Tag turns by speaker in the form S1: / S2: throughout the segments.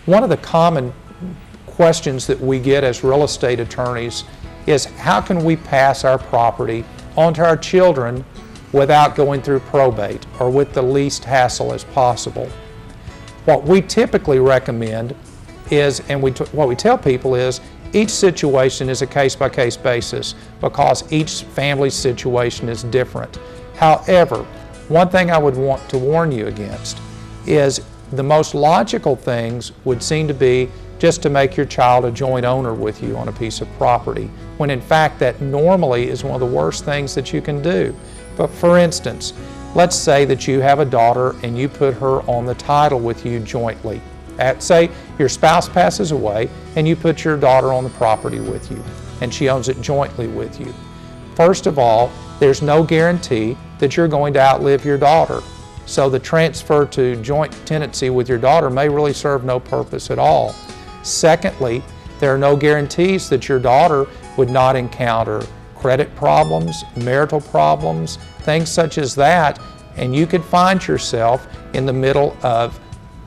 S1: One of the common questions that we get as real estate attorneys is how can we pass our property onto our children without going through probate or with the least hassle as possible. What we typically recommend is, and what we tell people is, each situation is a case-by-case basis because each family's situation is different. However, one thing I would want to warn you against is the most logical things would seem to be just to make your child a joint owner with you on a piece of property, when in fact that normally is one of the worst things that you can do. But for instance, let's say that you have a daughter and you put her on the title with you jointly. Say your spouse passes away and you put your daughter on the property with you and she owns it jointly with you. First of all, there's no guarantee that you're going to outlive your daughter. So the transfer to joint tenancy with your daughter may really serve no purpose at all. Secondly, there are no guarantees that your daughter would not encounter credit problems, marital problems, things such as that, and you could find yourself in the middle of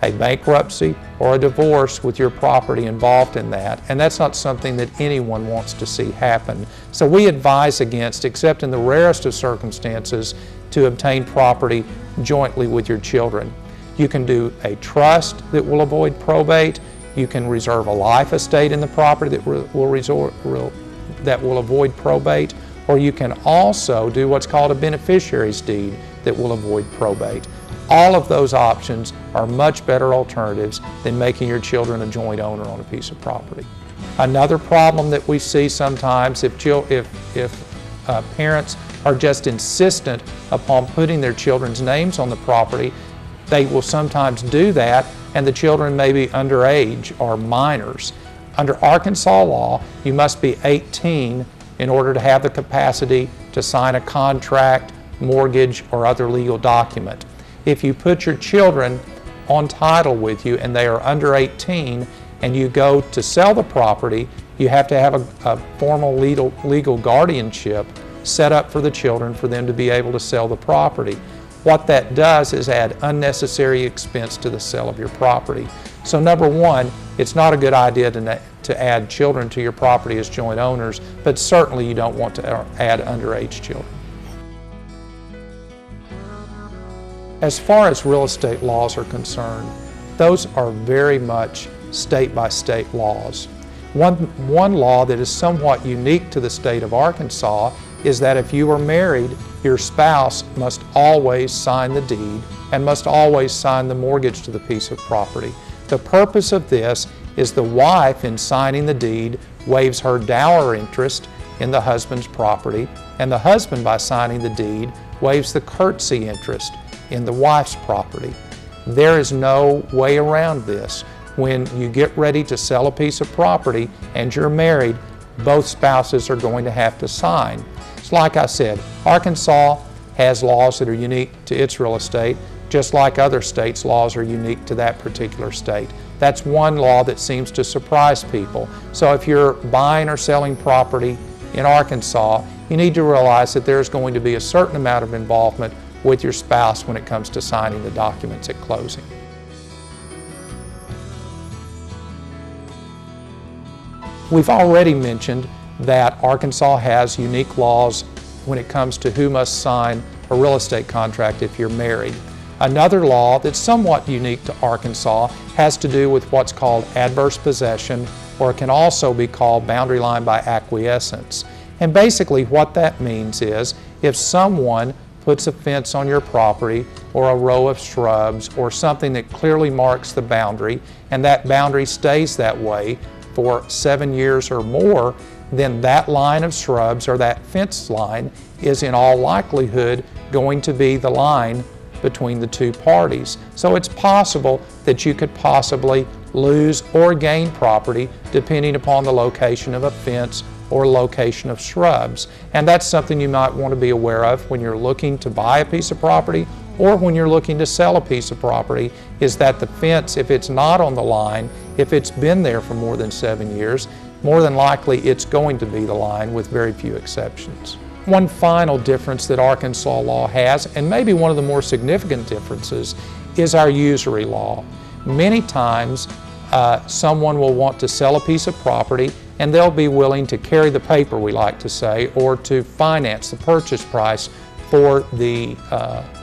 S1: a bankruptcy or a divorce with your property involved in that, and that's not something that anyone wants to see happen. So we advise against, except in the rarest of circumstances, to obtain property jointly with your children. You can do a trust that will avoid probate. You can reserve a life estate in the property that will avoid probate, or you can also do what's called a beneficiary's deed that will avoid probate. All of those options are much better alternatives than making your children a joint owner on a piece of property. Another problem that we see sometimes if parents are just insistent upon putting their children's names on the property, they will sometimes do that and the children may be underage or minors. Under Arkansas law, you must be 18 in order to have the capacity to sign a contract, mortgage, or other legal document. If you put your children on title with you and they are under 18 and you go to sell the property, you have to have a formal legal guardianship set up for the children for them to be able to sell the property. What that does is add unnecessary expense to the sale of your property. So number one, it's not a good idea to add children to your property as joint owners, but certainly you don't want to add underage children. As far as real estate laws are concerned, those are very much state-by-state laws. One law that is somewhat unique to the state of Arkansas is that if you are married, your spouse must always sign the deed and must always sign the mortgage to the piece of property. The purpose of this is the wife, in signing the deed, waives her dower interest in the husband's property, and the husband, by signing the deed, waives the courtesy interest in the wife's property. There is no way around this. When you get ready to sell a piece of property and you're married, both spouses are going to have to sign. So like I said, Arkansas has laws that are unique to its real estate, just like other states' laws are unique to that particular state. That's one law that seems to surprise people. So if you're buying or selling property in Arkansas, you need to realize that there's going to be a certain amount of involvement with your spouse when it comes to signing the documents at closing. We've already mentioned that Arkansas has unique laws when it comes to who must sign a real estate contract if you're married. Another law that's somewhat unique to Arkansas has to do with what's called adverse possession, or it can also be called boundary line by acquiescence. And basically what that means is if someone puts a fence on your property or a row of shrubs or something that clearly marks the boundary, and that boundary stays that way for 7 years or more, then that line of shrubs or that fence line is in all likelihood going to be the line between the two parties. So it's possible that you could possibly lose or gain property depending upon the location of a fence or location of shrubs. And that's something you might want to be aware of when you're looking to buy a piece of property or when you're looking to sell a piece of property, is that the fence, if it's not on the line, if it's been there for more than 7 years, more than likely it's going to be the line with very few exceptions. One final difference that Arkansas law has, and maybe one of the more significant differences, is our usury law. Many times someone will want to sell a piece of property and they'll be willing to carry the paper, we like to say, or to finance the purchase price for the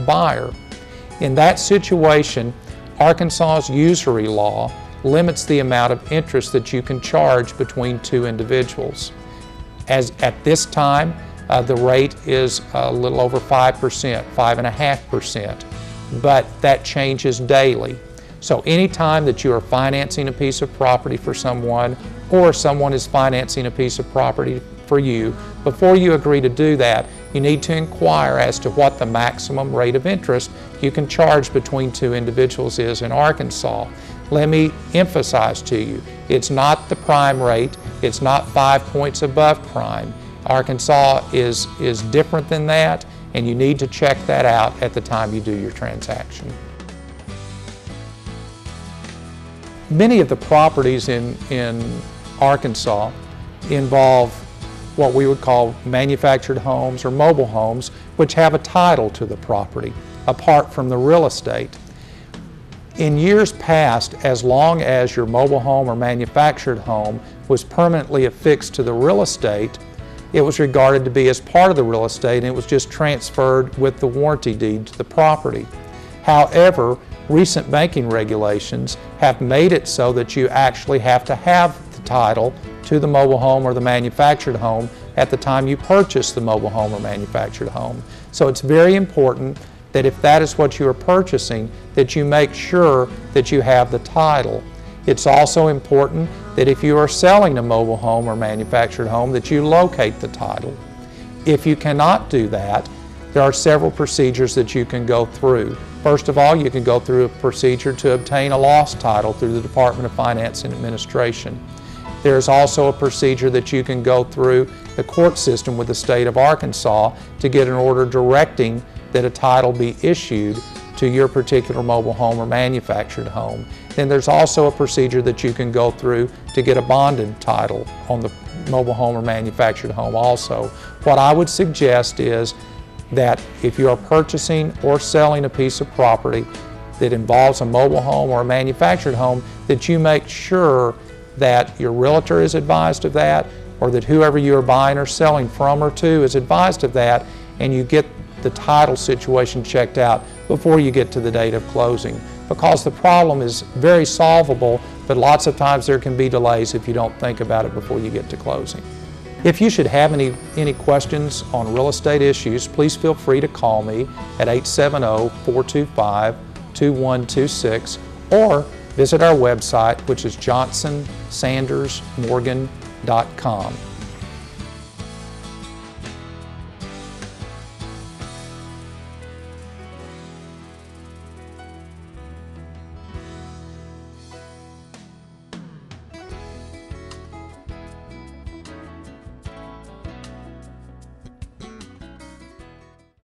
S1: buyer. In that situation, Arkansas's usury law limits the amount of interest that you can charge between two individuals. As at this time, the rate is a little over 5%, 5.5%, but that changes daily. So anytime that you are financing a piece of property for someone, or someone is financing a piece of property for you, before you agree to do that, you need to inquire as to what the maximum rate of interest you can charge between two individuals is in Arkansas. Let me emphasize to you, it's not the prime rate, it's not 5 points above prime. Arkansas is different than that, and you need to check that out at the time you do your transaction. Many of the properties in Arkansas involve what we would call manufactured homes or mobile homes, which have a title to the property apart from the real estate. In years past, as long as your mobile home or manufactured home was permanently affixed to the real estate, it was regarded to be as part of the real estate, and it was just transferred with the warranty deed to the property. However, recent banking regulations have made it so that you actually have to have the title to the mobile home or the manufactured home at the time you purchase the mobile home or manufactured home. So it's very important that if that is what you are purchasing, that you make sure that you have the title. It's also important that if you are selling a mobile home or manufactured home, that you locate the title. If you cannot do that, there are several procedures that you can go through. First of all, you can go through a procedure to obtain a lost title through the Department of Finance and Administration. There's also a procedure that you can go through the court system with the state of Arkansas to get an order directing that a title be issued to your particular mobile home or manufactured home. Then there's also a procedure that you can go through to get a bonded title on the mobile home or manufactured home also. What I would suggest is that if you are purchasing or selling a piece of property that involves a mobile home or a manufactured home, that you make sure that your realtor is advised of that, or that whoever you are buying or selling from or to is advised of that, and you get the title situation checked out before you get to the date of closing. Because the problem is very solvable, but lots of times there can be delays if you don't think about it before you get to closing. If you should have any questions on real estate issues, please feel free to call me at 870-425-2126 or visit our website, which is johnsonsandersmorgan.com.